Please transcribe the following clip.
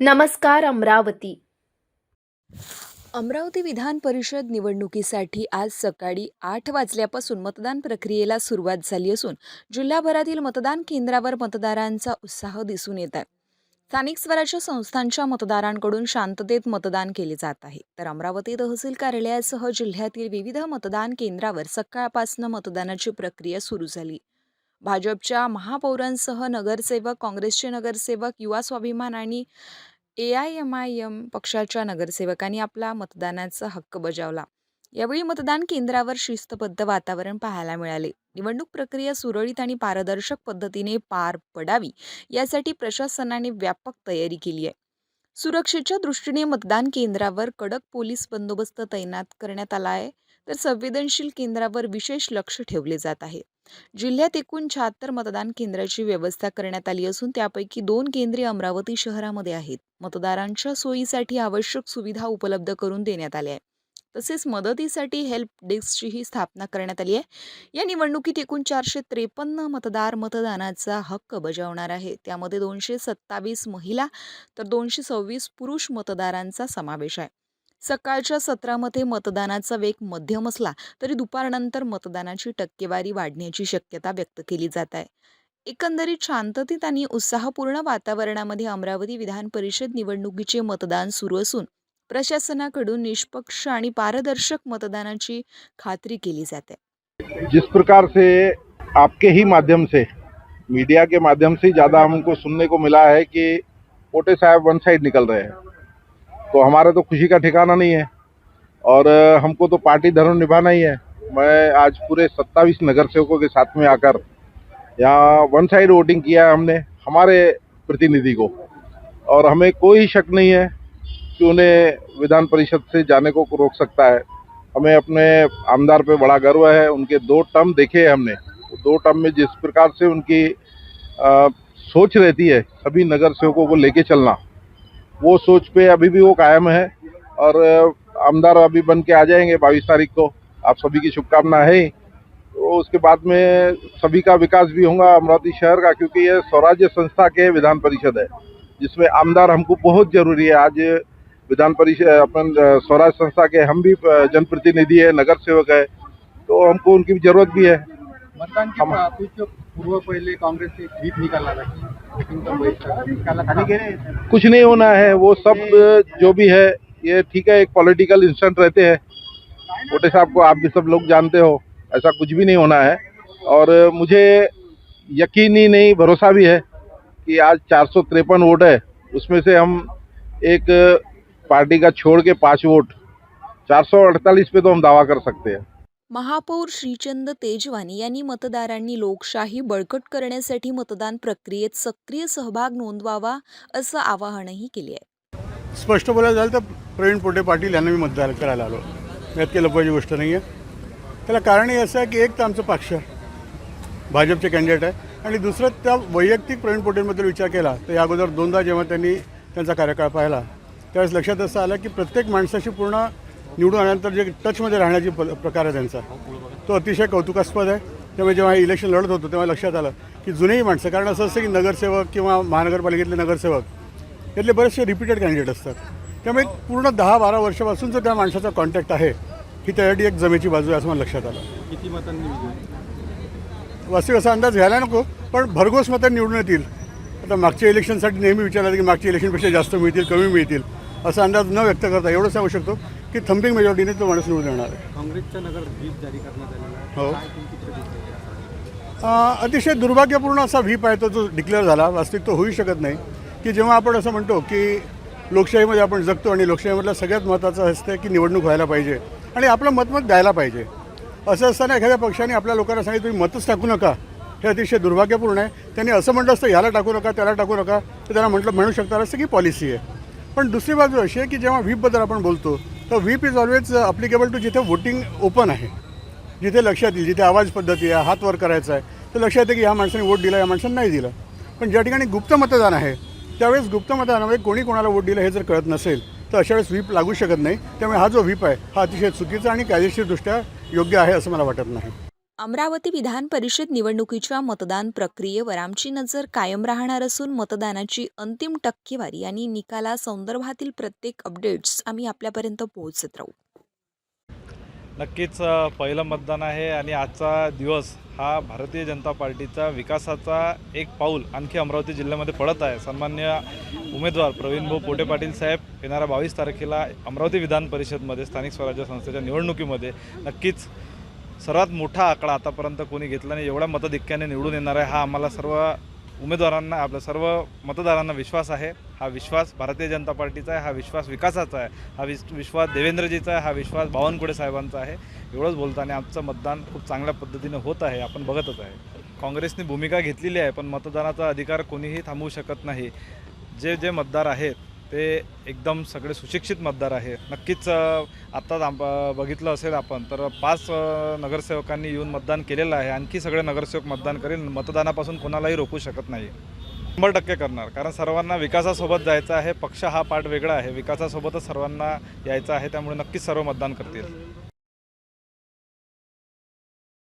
नमस्कार अमरावती। अमरावती विधान परिषद निवडणुकीसाठी आज सकाळी 8 वाजल्यापासून मतदान प्रक्रियेला सुरुवात झाली असून जिल्हाभरातील मतदान केंद्रावर मतदारांचा उत्साह दिसून येत आहे। स्थानिक स्वराज्य संस्थांच्या मतदारांकडून शांततेत मतदान केले जात आहे, तर अमरावती तहसील कार्यालयासह जिल्ह्यातील विविध मतदान केंद्रावर सकाळपासून मतदानाची प्रक्रिया सुरू झाली। भाजपच्या महापौरांसह नगरसेवक, काँग्रेसचे नगरसेवक, युवा स्वाभिमान आणि AIMIM पक्षाच्या नगरसेवकांनी आपला मतदानाचा हक्क बजावला। यावेळी मतदान केंद्रावर शिस्तबद्ध वातावरण पाहायला मिळाले। निवडणूक प्रक्रिया सुरळीत आणि पारदर्शक पद्धतीने पार पडावी यासाठी प्रशासनाने व्यापक तयारी केली आहे। सुरक्षेच्या दृष्टीने मतदान केंद्रावर कडक पोलीस बंदोबस्त तैनात करण्यात आला आहे, तर संवेदनशील केंद्रावर विशेष लक्ष ठेवले जात आहे। जिल्ह्यात एकूण 76 मतदान केंद्राची व्यवस्था करण्यात आली असून त्यापैकी 2 केंद्रे अमरावती शहरामध्ये आहेत। मतदारांच्या सोयीसाठी आवश्यक सुविधा उपलब्ध करून देण्यात आल्या आहेत। तसेच मदतीसाठी हेल्प डेस्कचीही स्थापना करण्यात आली आहे। या निवडणुकीत एकूण 453 मतदार मतदानाचा हक्क बजावणार आहे। त्यामध्ये 227 महिला तर 226 पुरुष मतदारांचा समावेश आहे। सकाळच्या सत्रामध्ये मतदानाचा वेग मध्यम असला तरी दुपारनंतर मतदानाची टक्केवारी वाढण्याची शक्यता व्यक्त केली जात आहे। एकंदरीत शांततेत आणि उत्साहपूर्ण वातावरणामध्ये अमरावती विधान परिषद निवडणुकीचे मतदान सुरू असून प्रशासनाकडून निष्पक्ष आणि पारदर्शक मतदानाची खात्री केली जाते। जिस प्रकार से आपके ही माध्यम से, मीडिया के माध्यम से ज़्यादा हमको सुनने को मिला है कि पोटे साहब वन साइड निकल रहे हैं, तो हमारा तो खुशी का ठिकाना नहीं है और हमको तो पार्टी धर्म निभाना ही है। मैं आज पूरे 27 नगर सेवकों के साथ में आकर यहाँ वन साइड वोटिंग किया है हमने हमारे प्रतिनिधि को, और हमें कोई शक नहीं है कि उन्हें विधान परिषद से जाने को रोक सकता है। हमें अपने आमदार पे बड़ा गर्व है। उनके 2 टर्म देखे हैं हमने। 2 टर्म में जिस प्रकार से उनकी सोच रहती है सभी नगर सेवकों को लेके चलना, वो सोच पे अभी भी वो कायम है और आमदार अभी बन के आ जाएंगे 22 तारीख को। आप सभी की शुभकामना है। तो उसके बाद में सभी का विकास भी होगा अमरावती शहर का, क्योंकि ये स्वराज्य संस्था के विधान परिषद है जिसमें आमदार हमको बहुत जरूरी है। आज विधान परिषद अपन स्वराज संस्था के हम भी जनप्रतिनिधि है, नगर सेवक है, तो हमको उनकी जरूरत भी है। मतदान के कुछ पूर्व पहले कांग्रेस से व्हीप निकाला था, लेकिन कुछ नहीं होना है। वो सब जो भी है ये ठीक है, एक पॉलिटिकल इंस्टेंट रहते हैं। पोटे साहब को आप भी सब लोग जानते हो, ऐसा कुछ भी नहीं होना है। और मुझे यकीन ही नहीं, भरोसा भी है कि आज 453 वोट है, उसमें से हम एक पार्टी का छोड़ के 5 वोट 448 पे तो हम दावा कर सकते हैं। महापौर श्रीचंद तेजवानी यांनी मतदारांनी लोकशाही बळकट करण्यासाठी मतदान प्रक्रियेत सक्रिय सहभाग नोंदवावा असं आवाहनही केले आहे। स्पष्ट बोलायला झालं तर प्रवीण पोटे पाटील यांना मी मतदान करायला आलो, यात काही लपवायची गोष्ट नाही आहे। त्याला कारणही असं आहे की एक तर आमचं पक्ष भाजपचे कॅन्डिडेट आहे आणि दुसरं त्या वैयक्तिक प्रवीण पोटेंबद्दल विचार केला तर या अगोदर 2दा जेव्हा त्यांनी त्यांचा कार्यकाळ पाहिला त्यावेळेस लक्षात असं आलं की प्रत्येक माणसाशी पूर्ण निवडून आल्यानंतर जे टचमध्ये राहण्याची प्रकार आहे त्यांचा, तो अतिशय कौतुकास्पद आहे। त्यामुळे जेव्हा इलेक्शन लढत होतो तेव्हा लक्षात आलं की जुनेही माणसं, कारण असं असतं की नगरसेवक किंवा महानगरपालिकेतले नगरसेवक यातले बरेचसे रिपीटेड कॅन्डिडेट असतात। त्यामुळे पूर्ण 10-12 वर्षापासूनचं त्या माणसाचा कॉन्टॅक्ट आहे, ही त्यासाठी एक जमेची बाजू आहे असं मला लक्षात आलं। किती मतांनी वास्तविक असा अंदाज घ्यायला नको, पण भरघोस मतं निवडून येतील। आता मागच्या इलेक्शनसाठी नेहमी विचारलं की मागच्या इलेक्शनपेक्षा जास्त मिळतील, कमी मिळतील, असा अंदाज न व्यक्त करता एवढं सांगू शकतो की थम्पिंग मेजॉरिटीने तो माणूस निवडून येणार आहे। काँग्रेसच्या नगर व्हीप जारी करण्यात आलेला हो, काय तुमची प्रतिक्रिया? अतिशय दुर्भाग्यपूर्ण असा व्हीप आहे तो जो डिक्लेअर झाला। वास्तविक तो होऊ शकत नाही की जेव्हा आपण असं म्हणतो की लोकशाहीमध्ये आपण जगतो आणि लोकशाहीमधलं सगळ्यात महत्त्वाचं असतं की निवडणूक व्हायला पाहिजे आणि आपलं मत द्यायला पाहिजे, असं असताना एखाद्या पक्षाने आपल्या लोकांना सांगितलं तुम्ही मतच टाकू नका, हे अतिशय दुर्भाग्यपूर्ण आहे। त्यांनी असं म्हटलं असतं ह्याला टाकू नका त्याला टाकू नका, तर त्यांना म्हणू शकतात असं की पॉलिसी आहे। पण दुसरी बाजू अशी आहे की जेव्हा व्हीपबद्दल आपण बोलतो तर whip is always applicable to जिथे वोटिंग ओपन आहे, जिथे लक्षात येईल, जिथे आवाज पद्धती आहे, हात वर करायचा आहे, तर लक्षात येते की ह्या माणसाने वोट दिला, या माणसाने नाही दिलं। पण ज्या ठिकाणी गुप्त मतदान आहे त्यावेळेस गुप्त मतदानामध्ये कोणी कोणाला वोट दिलं हे जर कळत नसेल तर अशा वेळेस व्हीप लागू शकत नाही। त्यामुळे हा जो व्हीप आहे हा अतिशय चुकीचा आणि कायदेशीरदृष्ट्या योग्य आहे असं मला वाटत नाही। अमरावती विधान परिषद निवडणुकीच्या मतदान प्रक्रियेवर आमची नजर कायम राहणार असून मतदानाची अंतिम टक्केवारी आणि निकालासंदर्भातील प्रत्येक अपडेट्स आम्ही आपल्यापर्यंत पोहोचत राहू. नक्कीच पहिलं मतदान आहे आणि आजचा दिवस हा भारतीय जनता पार्टीचा विकासाचा एक पाऊल आणखी अमरावती जिल्ह्यामध्ये पडत आहे. सन्मान्य उमेदवार प्रवीणभाऊ पोटे पाटील साहेब येणाऱ्या 22 तारखेला अमरावती विधान परिषदमध्ये स्थानिक स्वराज्य संस्थेच्या निवडणुकीमध्ये नक्कीच सर्वात मोठा आकडा आतापर्यंत कोणी घेतला नाही, एवढ्या मतधिक्याने निवडून येणार आहे. हा आम्हाला सर्व उमेदवारांना, आपल्या सर्व मतदारांना विश्वास आहे. हा विश्वास भारतीय जनता पार्टीचा आहे, हा विश्वास विकासाचा आहे, हा विश्वास देवेंद्रजीचा आहे, हा विश्वास बावनकुळे साहेबांचा आहे. एवढंच बोलताना आमचं मतदान खूप चांगल्या पद्धतीने होत आहे, आपण बघतच आहे. काँग्रेसने भूमिका घेतलेली आहे, पण मतदानाचा अधिकार कोणीही थांबवू शकत नाही. जे मतदार आहेत ते एकदम सगळे सुशिक्षित मतदार आहे. नक्कीच आत्ताच बघितलं असेल आपण तर 5 नगरसेवकांनी येऊन मतदान केलेलं आहे. आणखी सगळे नगरसेवक मतदान करेल. मतदानापासून कोणालाही रोखू शकत नाही. 100% करणार, कारण सर्वांना विकासासोबत जायचं आहे. पक्ष हा पार्ट वेगळा आहे, विकासासोबतच सर्वांना यायचं आहे. त्यामुळे नक्कीच सर्व मतदान करतील.